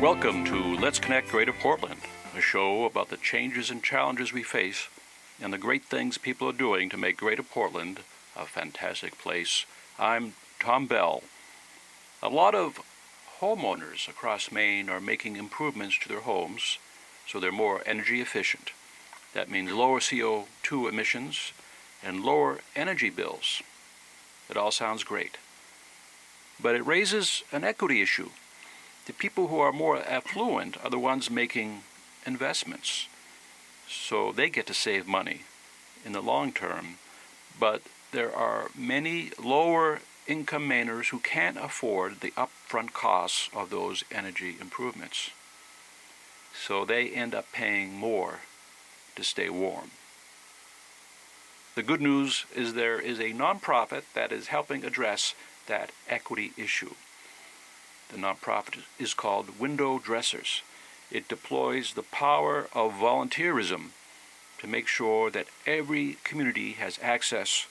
Welcome to Let's Connect Greater Portland, a show about the changes and challenges we face and the great things people are doing to make Greater Portland a fantastic place. I'm Tom Bell. A lot of homeowners across Maine are making improvements to their homes so they're more energy efficient. That means lower CO2 emissions and lower energy bills. It all sounds great. But it raises an equity issue. The people who are more affluent are the ones making investments, so they get to save money in the long term. But there are many lower income Mainers who can't afford the upfront costs of those energy improvements. So they end up paying more to stay warm. The good news is there is a nonprofit that is helping address that equity issue. The nonprofit is called WindowDressers. It deploys the power of volunteerism to make sure that every community has access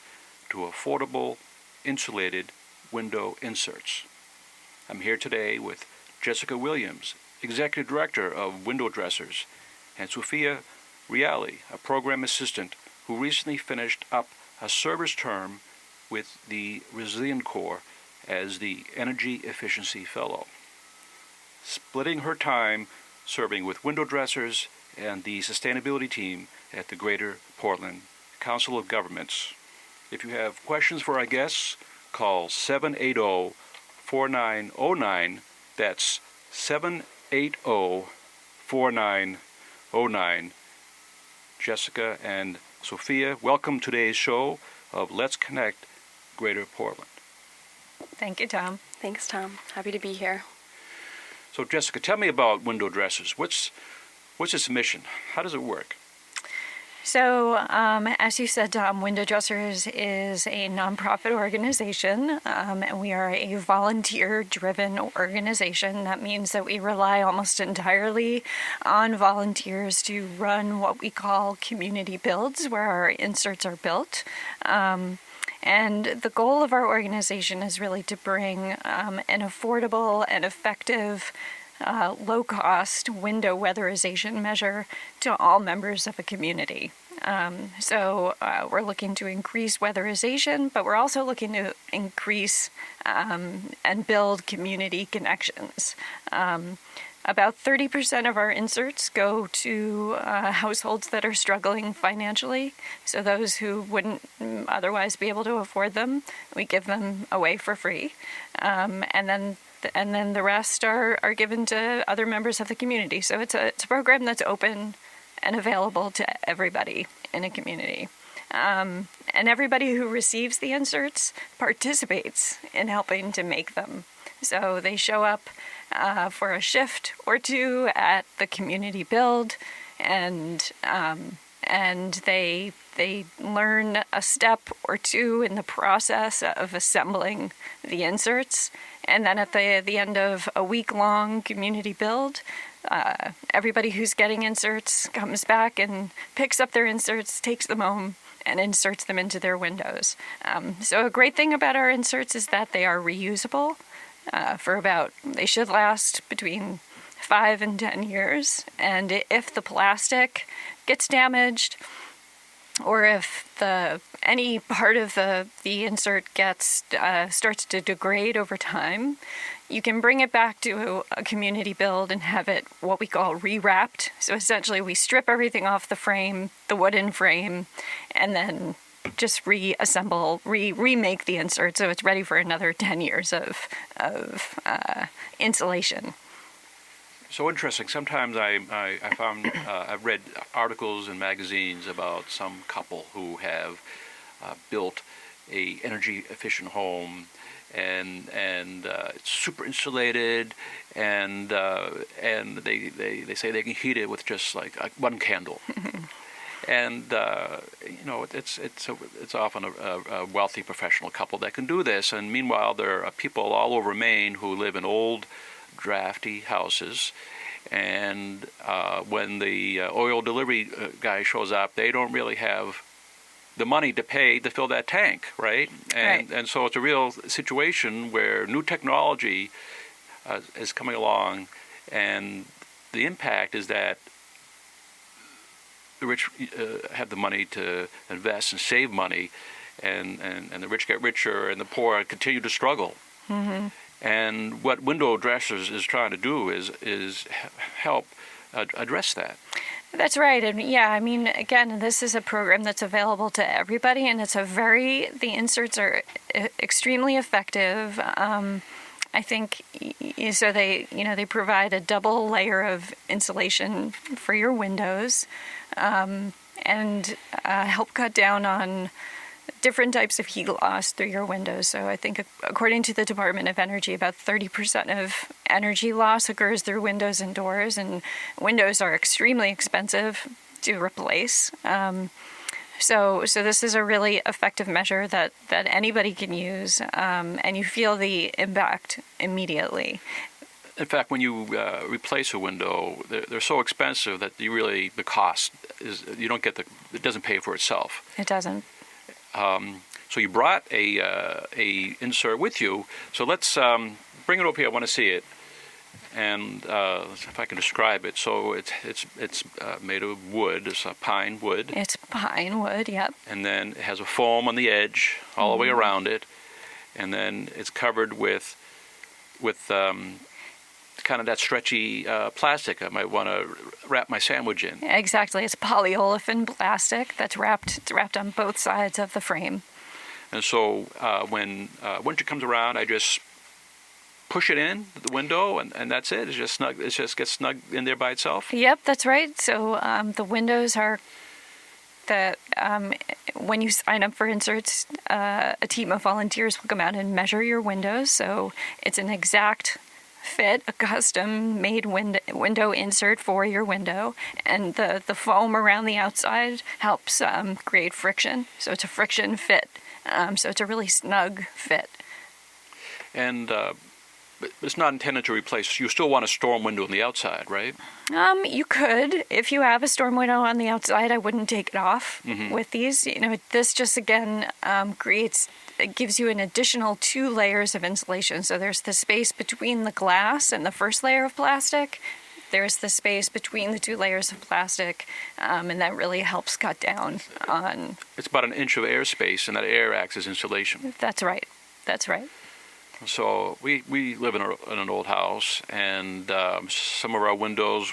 to affordable, insulated window inserts. I'm here today with Jessica Williams, Executive Director of WindowDressers, and Sofia Reali, a program assistant who recently finished up a service term with the Resilient Corps as the Energy Efficiency Fellow, splitting her time serving with WindowDressers and the sustainability team at the Greater Portland Council of Governments. If you have questions for our guests, call 780-4909. That's 780-4909. Jessica and Sofia, welcome to today's show of Let's Connect Greater Portland. Thank you, Tom. Thanks, Tom. Happy to be here. So, Jessica, tell me about WindowDressers. What's its mission? How does it work? So, as you said, Tom, WindowDressers is a nonprofit organization, and we are a volunteer-driven organization. That means that we rely almost entirely on volunteers to run what we call community builds, where our inserts are built. And the goal of our organization is really to bring an affordable and effective, low-cost window weatherization measure to all members of a community. So we're looking to increase weatherization, but we're also looking to increase and build community connections. About 30% of our inserts go to households that are struggling financially. So those who wouldn't otherwise be able to afford them, we give them away for free. And then the rest are given to other members of the community. So it's a program that's open and available to everybody in a community. And everybody who receives the inserts participates in helping to make them. So they show up for a shift or two at the community build, and they learn a step or two in the process of assembling the inserts. And then at the end of a week-long community build, everybody who's getting inserts comes back and picks up their inserts, takes them home, and inserts them into their windows. So a great thing about our inserts is that they are reusable. They should last between 5 and 10 years. And if the plastic gets damaged, or if any part of the insert starts to degrade over time, you can bring it back to a community build and have it what we call rewrapped. So essentially we strip everything off the frame, the wooden frame, and then just reassemble, remake the insert so it's ready for another 10 years of insulation. So interesting. Sometimes I found I've read articles in magazines about some couple who have built a energy efficient home, and it's super insulated, and they say they can heat it with just like one candle. And it's often a wealthy professional couple that can do this. And meanwhile, there are people all over Maine who live in old, drafty houses. And when the oil delivery guy shows up, they don't really have the money to pay to fill that tank, right? And so it's a real situation where new technology is coming along And the impact is that the rich have the money to invest and save money, and the rich get richer, and the poor continue to struggle. Mm-hmm. And what WindowDressers is trying to do is help address that. That's right. And yeah, I mean, again, this is a program that's available to everybody, and the inserts are extremely effective. I think so. They provide a double layer of insulation for your windows, and help cut down on different types of heat loss through your windows. So I think, according to the Department of Energy, about 30% of energy loss occurs through windows and doors, and windows are extremely expensive to replace. So this is a really effective measure that anybody can use, and you feel the impact immediately. In fact, when you replace a window, they're so expensive that the cost is, you don't get it doesn't pay for itself. It doesn't. So you brought a insert with you. So let's bring it over here. I want to see it, and if I can describe it. So it's made of wood. It's a pine wood. It's pine wood. Yep. And then it has a foam on the edge all the way around it, and then it's covered with kind of that stretchy plastic I might want to wrap my sandwich in. Exactly. It's polyolefin plastic that's wrapped. It's wrapped on both sides of the frame. And so when winter comes around, I just push it in the window, and that's it. It's just snug. It just gets snug in there by itself. Yep, that's right. So the windows are when you sign up for inserts, a team of volunteers will come out and measure your windows. So it's an exact fit, a custom-made window insert for your window, and the foam around the outside helps create friction. So it's a friction fit. So it's a really snug fit. And it's not intended to replace. You still want a storm window on the outside, right? You could. If you have a storm window on the outside, I wouldn't take it off with these. This just, again, it gives you an additional 2 layers of insulation. So there's the space between the glass and the first layer of plastic. There's the space between the 2 layers of plastic, and that really helps cut down on... It's about an inch of airspace, and that air acts as insulation. That's right. That's right. So we live in an old house, and some of our windows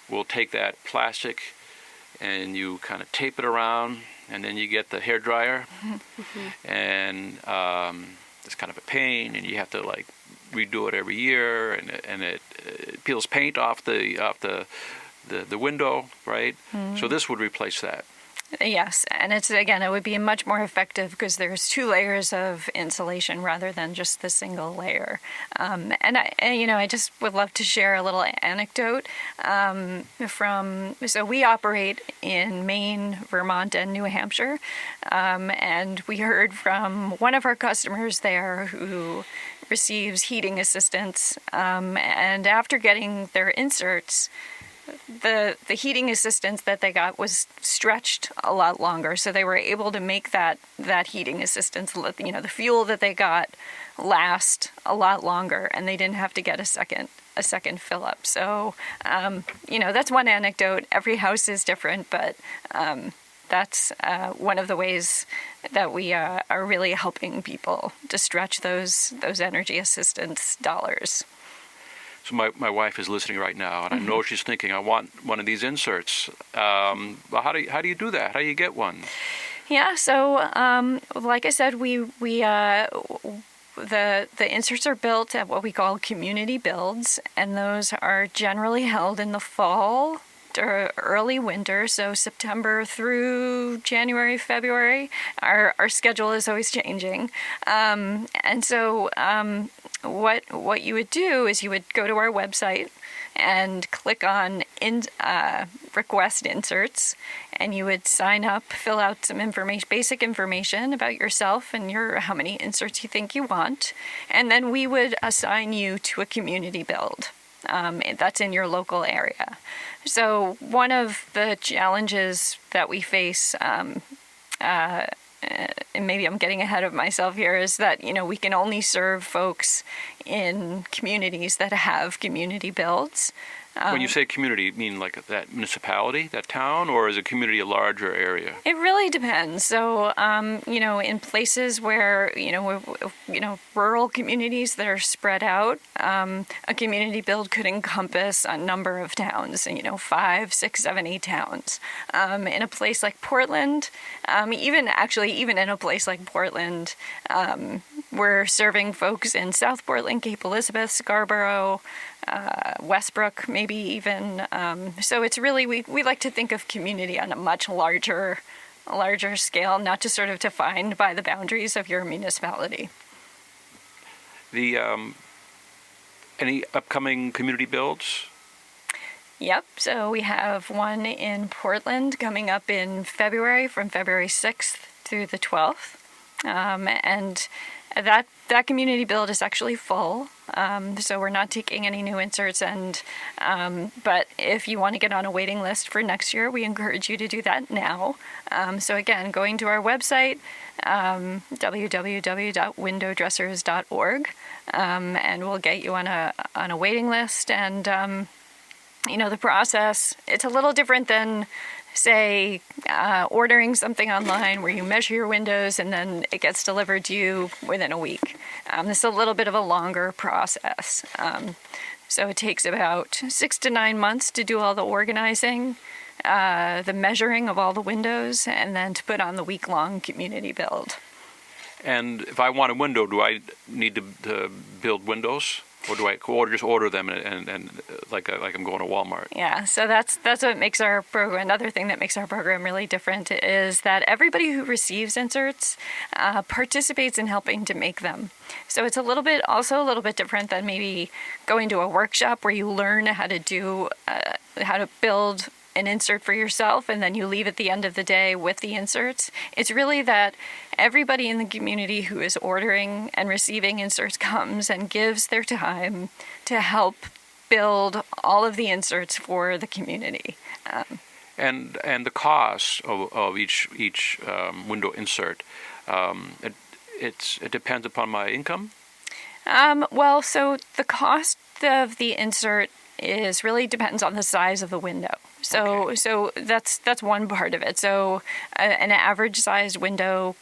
will take that plastic, and you kind of tape it around, and then you get the hair dryer, and it's kind of a pain, and you have to redo it every year, and it peels paint off the window, right? So this would replace that. Yes, and it would be much more effective because there's 2 layers of insulation rather than just the single layer. And I just would love to share a little anecdote so we operate in Maine, Vermont, and New Hampshire, and we heard from one of our customers there who receives heating assistance, and after getting their inserts, the heating assistance that they got was stretched a lot longer, so they were able to make that heating assistance, the fuel that they got, last a lot longer, and they didn't have to get a second fill up. So that's one anecdote. Every house is different, but that's one of the ways that we are really helping people to stretch those energy assistance dollars. So my wife is listening right now, and I know she's thinking, I want one of these inserts. Well, how do you do that? How do you get one? Yeah, so like I said, the inserts are built at what we call community builds, and those are generally held in the fall or early winter, so September through January, February. Our schedule is always changing, and so what you would do is you would go to our website and click on request inserts, and you would sign up, fill out some basic information about yourself and how many inserts you think you want, and then we would assign you to a community build that's in your local area. So one of the challenges that we face and maybe I'm getting ahead of myself here, is that, we can only serve folks in communities that have community builds. When you say community, you mean like that municipality, that town, or is a community a larger area? It really depends. So, in places where, rural communities that are spread out, a community build could encompass a number of towns, 5, 6, 7, 8 towns. In a place like Portland, even in a place like Portland, we're serving folks in South Portland, Cape Elizabeth, Scarborough, Westbrook, maybe even. So it's really, we like to think of community on a much larger scale, not just sort of defined by the boundaries of your municipality. The any upcoming community builds? Yep. So we have one in Portland coming up in February, from February 6th through the 12th. And that community build is actually full. So we're not taking any new inserts. But if you want to get on a waiting list for next year, we encourage you to do that now. So again, going to our website, www.windowdressers.org, and we'll get you on a waiting list. And the process, it's a little different than, say, ordering something online where you measure your windows and then it gets delivered to you within a week. This is a little bit of a longer process. So it takes about 6 to 9 months to do all the organizing, the measuring of all the windows, and then to put on the week-long community build. And if I want a window, do I need to build windows? Or do I just order them and like I'm going to Walmart? Yeah, so that's what makes our program. Another thing that makes our program really different is that everybody who receives inserts participates in helping to make them. So it's also a little bit different than maybe going to a workshop where you learn how to build an insert for yourself and then you leave at the end of the day with the inserts. It's really that everybody in the community who is ordering and receiving inserts comes and gives their time to help build all of the inserts for the community. And the cost of each window insert, it depends upon my income? Well, so the cost of the insert really depends on the size of the window. So that's one part of it. So an average sized window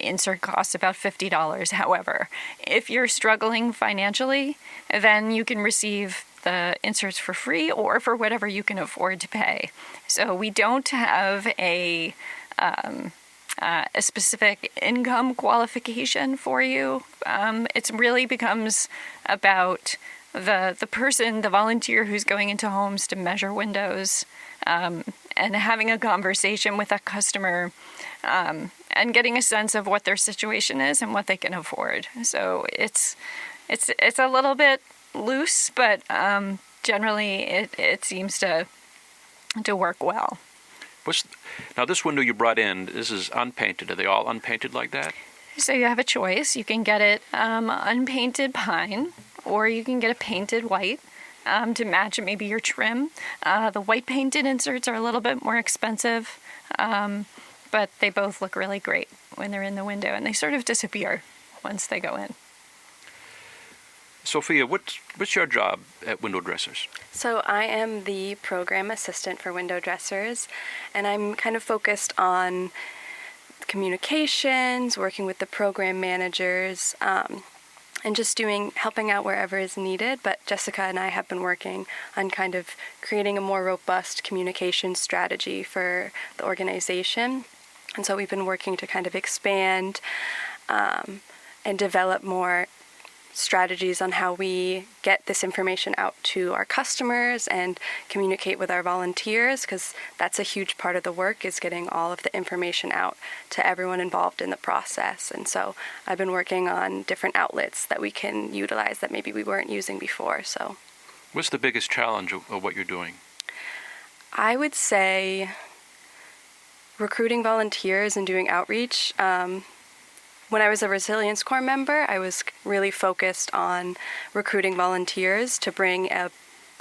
insert costs about $50. However, if you're struggling financially, then you can receive the inserts for free or for whatever you can afford to pay. So we don't have a specific income qualification for you. It really becomes about the person, the volunteer who's going into homes to measure windows, and having a conversation with that customer, and getting a sense of what their situation is and what they can afford. So it's a little bit loose, but generally it seems to work well. Now this window you brought in, this is unpainted. Are they all unpainted like that? So you have a choice. You can get it unpainted pine, or you can get a painted white to match maybe your trim. The white painted inserts are a little bit more expensive, but they both look really great when they're in the window, and they sort of disappear once they go in. Sophia, what's your job at WindowDressers? So I am the program assistant for WindowDressers, and I'm kind of focused on communications, working with the program managers, and just helping out wherever is needed. But Jessica and I have been working on kind of creating a more robust communication strategy for the organization. And so we've been working to kind of expand and develop more strategies on how we get this information out to our customers and communicate with our volunteers, because that's a huge part of the work, is getting all of the information out to everyone involved in the process. And so I've been working on different outlets that we can utilize that maybe we weren't using before. So what's the biggest challenge of what you're doing? I would say recruiting volunteers and doing outreach. When I was a Resilience Corps member, I was really focused on recruiting volunteers to bring a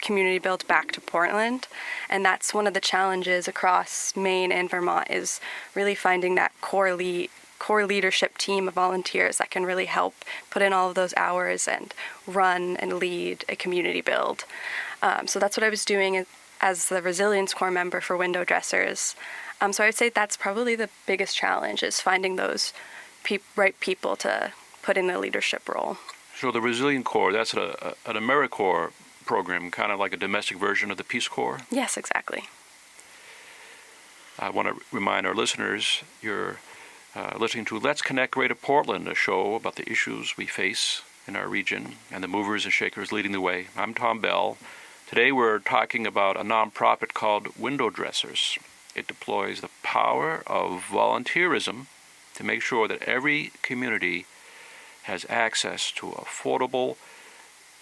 community build back to Portland. And that's one of the challenges across Maine and Vermont, is really finding that core leadership team of volunteers that can really help put in all of those hours and run and lead a community build. So that's what I was doing as the Resilience Corps member for WindowDressers. So I would say that's probably the biggest challenge, is finding those right people to put in the leadership role. So the Resilient Corps, that's an AmeriCorps program, kind of like a domestic version of the Peace Corps? Yes, exactly. I want to remind our listeners, you're listening to Let's Connect Greater Portland, a show about the issues we face in our region and the movers and shakers leading the way. I'm Tom Bell. Today we're talking about a nonprofit called WindowDressers. It deploys the power of volunteerism to make sure that every community has access to affordable,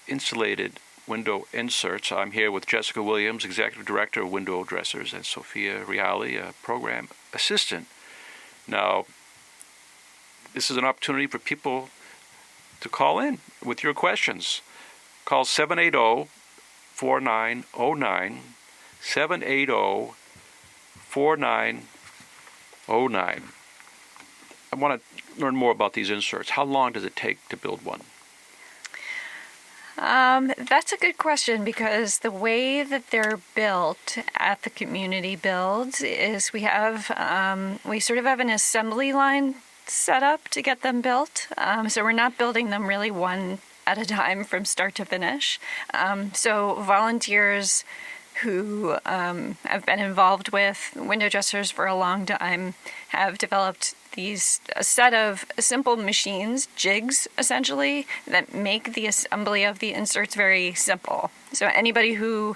insulated window inserts. I'm here with Jessica Williams, Executive Director of WindowDressers, and Sofia Reali, a Program Assistant. Now, this is an opportunity for people to call in with your questions. Call 780-4909, 780-4909. I want to learn more about these inserts. How long does it take to build one? That's a good question, because the way that they're built at the community builds is we sort of have an assembly line set up to get them built. So we're not building them really one at a time from start to finish. So volunteers who have been involved with WindowDressers for a long time have developed a set of simple machines, jigs essentially, that make the assembly of the inserts very simple. So anybody who's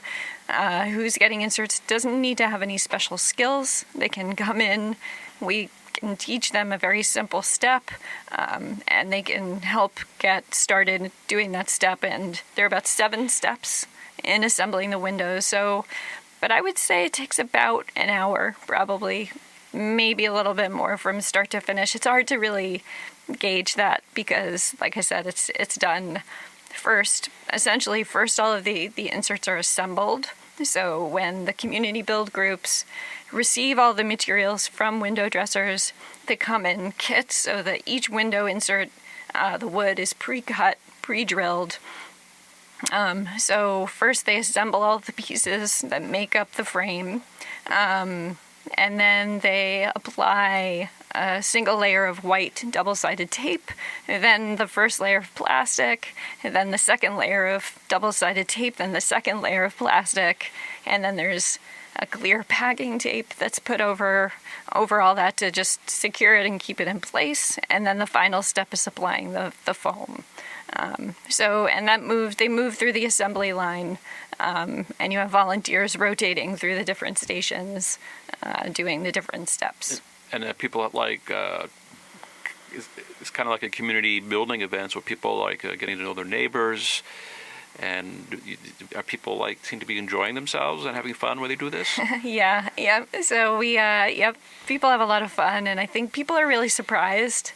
getting inserts doesn't need to have any special skills. They can come in, we can teach them a very simple step, and they can help get started doing that step. And there are about 7 steps in assembling the windows. But I would say it takes about an hour, probably, maybe a little bit more from start to finish. It's hard to really gauge that because, like I said, it's done first. Essentially, first all of the inserts are assembled. So when the community build groups receive all the materials from WindowDressers, they come in kits so that each window insert, the wood is pre-cut, pre-drilled. So first they assemble all the pieces that make up the frame, and then they apply a single layer of white double-sided tape, then the first layer of plastic, and then the second layer of double-sided tape, then the second layer of plastic, and then there's a clear packing tape that's put over all that to just secure it and keep it in place, and then the final step is applying the foam. They move through the assembly line, and you have volunteers rotating through the different stations, doing the different steps. And people it's kind of like a community building event, where people getting to know their neighbors. And are people seem to be enjoying themselves and having fun when they do this? Yeah. So people have a lot of fun, and I think people are really surprised.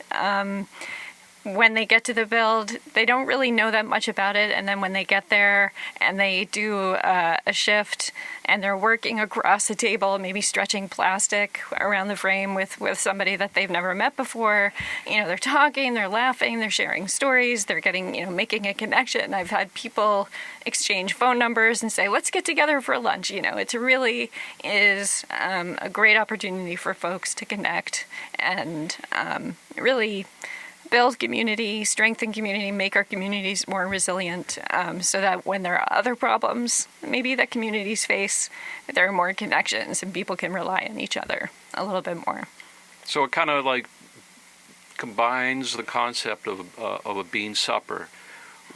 When they get to the build, they don't really know that much about it, and then when they get there and they do a shift and they're working across the table, maybe stretching plastic around the frame with somebody that they've never met before, they're talking, they're laughing, they're sharing stories, they're getting, making a connection. I've had people exchange phone numbers and say, let's get together for lunch. It really is a great opportunity for folks to connect and really build community, strengthen community, make our communities more resilient, so that when there are other problems maybe that communities face, there are more connections and people can rely on each other a little bit more. So it kind of combines the concept of a bean supper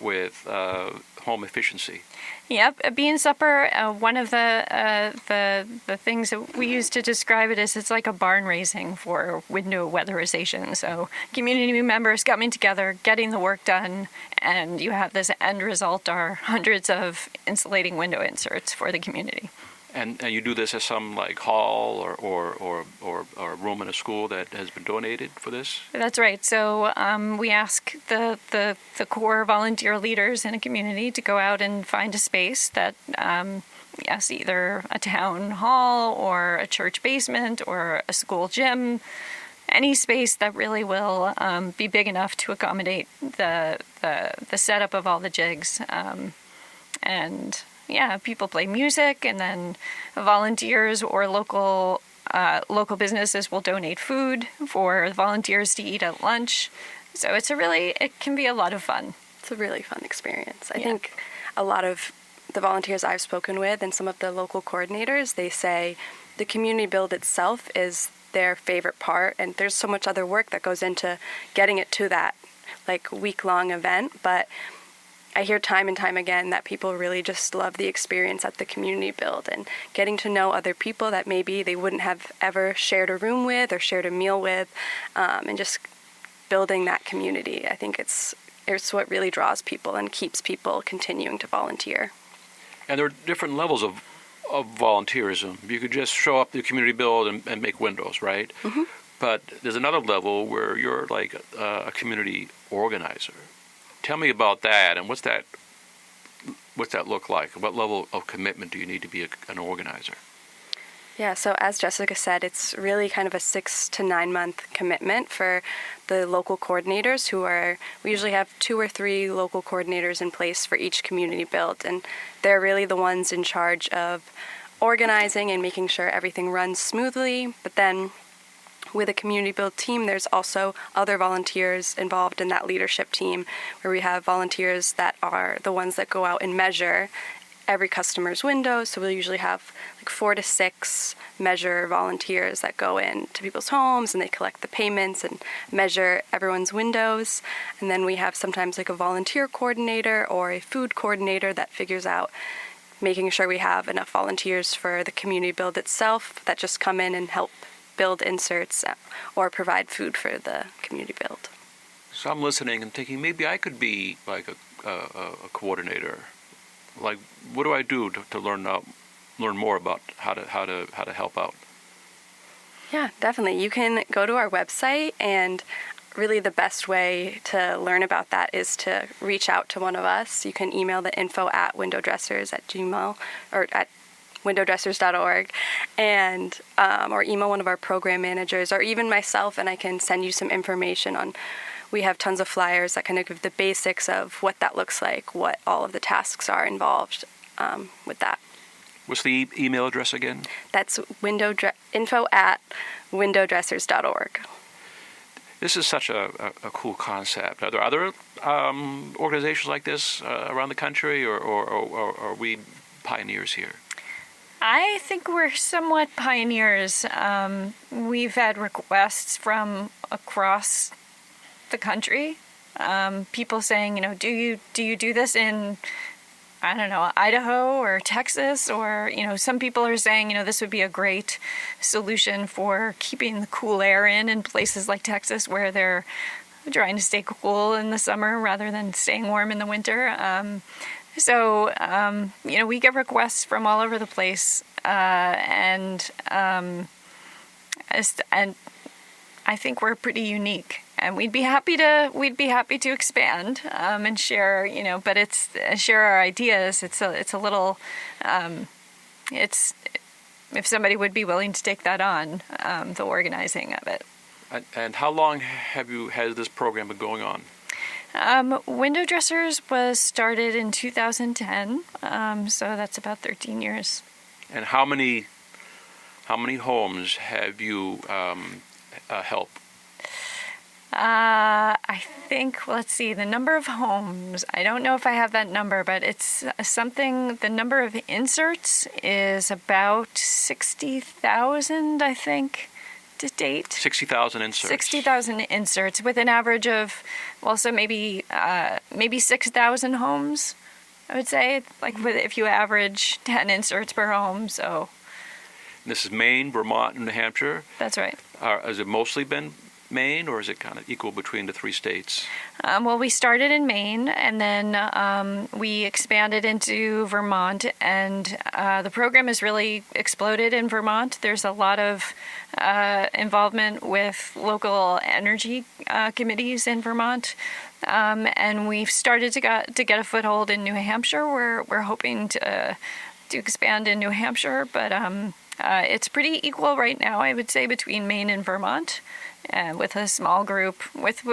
with home efficiency. Yep, a bean supper. One of the things that we use to describe it is it's like a barn raising for window weatherization. So community members coming together, getting the work done, and you have this end result are hundreds of insulating window inserts for the community. And you do this at some like hall or a room in a school that has been donated for this? That's right. So we ask the core volunteer leaders in a community to go out and find a space that, yes, either a town hall or a church basement or a school gym, any space that really will be big enough to accommodate the setup of all the jigs. And yeah, people play music, and then volunteers or local businesses will donate food for volunteers to eat at lunch. So it can be a lot of fun. It's a really fun experience. I think a lot of the volunteers I've spoken with and some of the local coordinators, they say the community build itself is their favorite part, and there's so much other work that goes into getting it to that like week-long event, but I hear time and time again that people really just love the experience at the community build and getting to know other people that maybe they wouldn't have ever shared a room with or shared a meal with, and just building that community. I think it's what really draws people and keeps people continuing to volunteer. And there are different levels of volunteerism. You could just show up to the community build and make windows, right? Mm-hmm. But there's another level where you're like a community organizer. Tell me about that, and what's that look like? What level of commitment do you need to be an organizer? Yeah, so as Jessica said, it's really kind of a 6 to 9 month commitment for the local coordinators we usually have 2 or 3 local coordinators in place for each community build, and they're really the ones in charge of organizing and making sure everything runs smoothly. But then with a community build team, there's also other volunteers involved in that leadership team, where we have volunteers that are the ones that go out and measure every customer's windows. So we'll usually have like 4 to 6 measure volunteers that go in to people's homes, and they collect the payments and measure everyone's windows. And then we have sometimes like a volunteer coordinator or a food coordinator that figures out making sure we have enough volunteers for the community build itself that just come in and help build inserts or provide food for the community build. So I'm listening and thinking maybe I could be like a coordinator. Like, what do I do to learn more about how to help out? Yeah, definitely. You can go to our website, and really the best way to learn about that is to reach out to one of us. You can email the info@WindowDressers at Gmail or at WindowDressers.org, and or email one of our program managers or even myself, and I can send you some information on. We have tons of flyers that kind of give the basics of what that looks like, what all of the tasks are involved with that. What's the email address again? That's info@WindowDressers.org. This is such a cool concept. Are there other organizations like this around the country, or are we pioneers here? I think we're somewhat pioneers. We've had requests from across the country, people saying, do you do this in, I don't know, Idaho or Texas, or some people are saying this would be a great solution for keeping the cool air in places like Texas, where they're trying to stay cool in the summer rather than staying warm in the winter. So we get requests from all over the place, and I think we're pretty unique, and we'd be happy to expand and share, but it's share our ideas. It's a little, it's if somebody would be willing to take that on, the organizing of it. And how long has this program been going on? Window Dressers was started in 2010, so that's about 13 years. And how many homes have you helped? I think, let's see, the number of homes, I don't know if I have that number, but it's the number of inserts is about 60,000, I think, to date. 60,000 inserts. 60,000 inserts with an average of, so maybe 6,000 homes, I would say, like if you average 10 inserts per home, so. This is Maine, Vermont, and New Hampshire. That's right. Has it mostly been Maine, or is it kind of equal between the three states? Well, we started in Maine, and then we expanded into Vermont, and the program has really exploded in Vermont. There's a lot of involvement with local energy committees in Vermont, and we've started to get a foothold in New Hampshire. We're hoping to expand in New Hampshire, but it's pretty equal right now, I would say, between Maine and Vermont. With a small group, with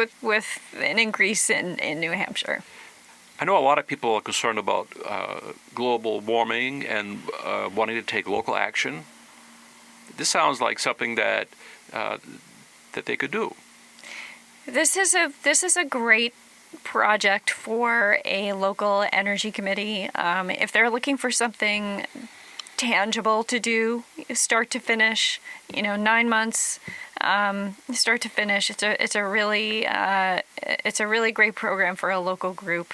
an increase in New Hampshire. I know a lot of people are concerned about global warming and wanting to take local action. This sounds like something that they could do. This is a great project for a local energy committee. If they're looking for something tangible to do, start to finish, 9 months. Start to finish, it's a really great program for a local group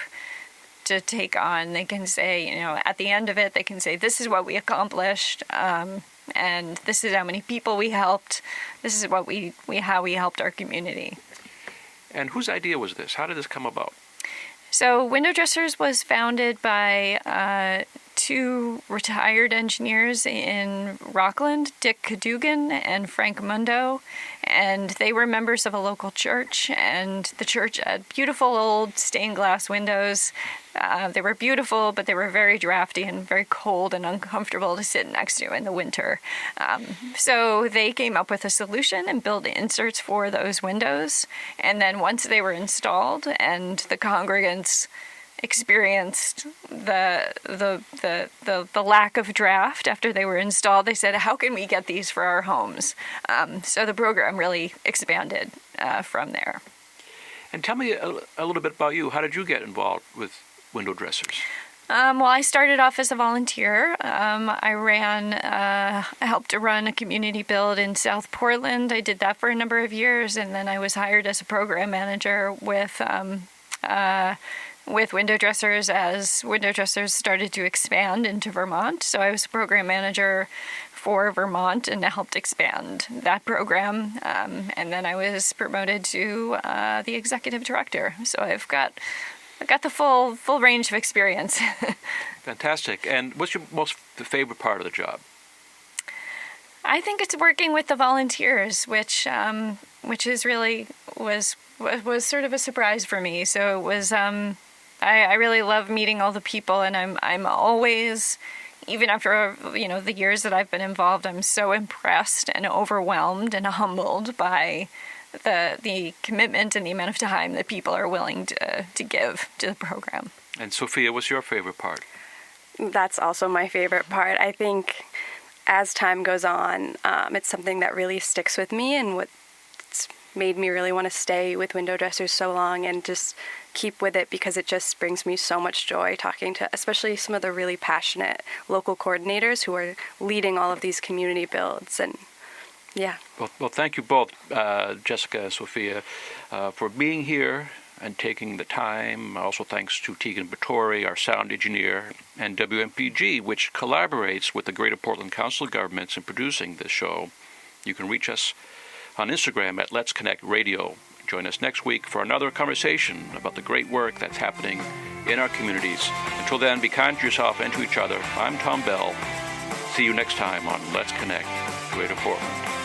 to take on. They can say, at the end of it, they can say, this is what we accomplished, and this is how many people we helped. This is what how we helped our community. And whose idea was this? How did this come about? So WindowDressers was founded by two retired engineers in Rockland, Dick Cadogan and Frank Mundo, and they were members of a local church, and the church had beautiful old stained glass windows. They were beautiful, but they were very drafty and very cold and uncomfortable to sit next to in the winter. So they came up with a solution and built inserts for those windows, and then once they were installed and the congregants experienced the lack of draft after they were installed, they said, how can we get these for our homes? So the program really expanded from there. And tell me a little bit about you. How did you get involved with WindowDressers? Well, I started off as a volunteer. I helped to run a community build in South Portland. I did that for a number of years, and then I was hired as a program manager with WindowDressers as WindowDressers started to expand into Vermont. So I was a program manager for Vermont and helped expand that program. And then I was promoted to the executive director. So I've got the full range of experience. Fantastic. And what's your most favorite part of the job? I think it's working with the volunteers, which is really was sort of a surprise for me. So it was. I really love meeting all the people, and I'm always, even after the years that I've been involved, I'm so impressed and overwhelmed and humbled by the commitment and the amount of time that people are willing to give to the program. And Sofia, what's your favorite part? That's also my favorite part. I think as time goes on, it's something that really sticks with me, and what's made me really want to stay with WindowDressers so long and just keep with it, because it just brings me so much joy talking to especially some of the really passionate local coordinators who are leading all of these community builds. And yeah. Well, thank you both, Jessica and Sofia, for being here and taking the time. Also thanks to Tegan Batory, our sound engineer, and WMPG, which collaborates with the Greater Portland Council of Governments in producing this show. You can reach us on Instagram at Let's Connect Radio. Join us next week for another conversation about the great work that's happening in our communities. Until then, be kind to yourself and to each other. I'm Tom Bell. See you next time on Let's Connect Greater Portland.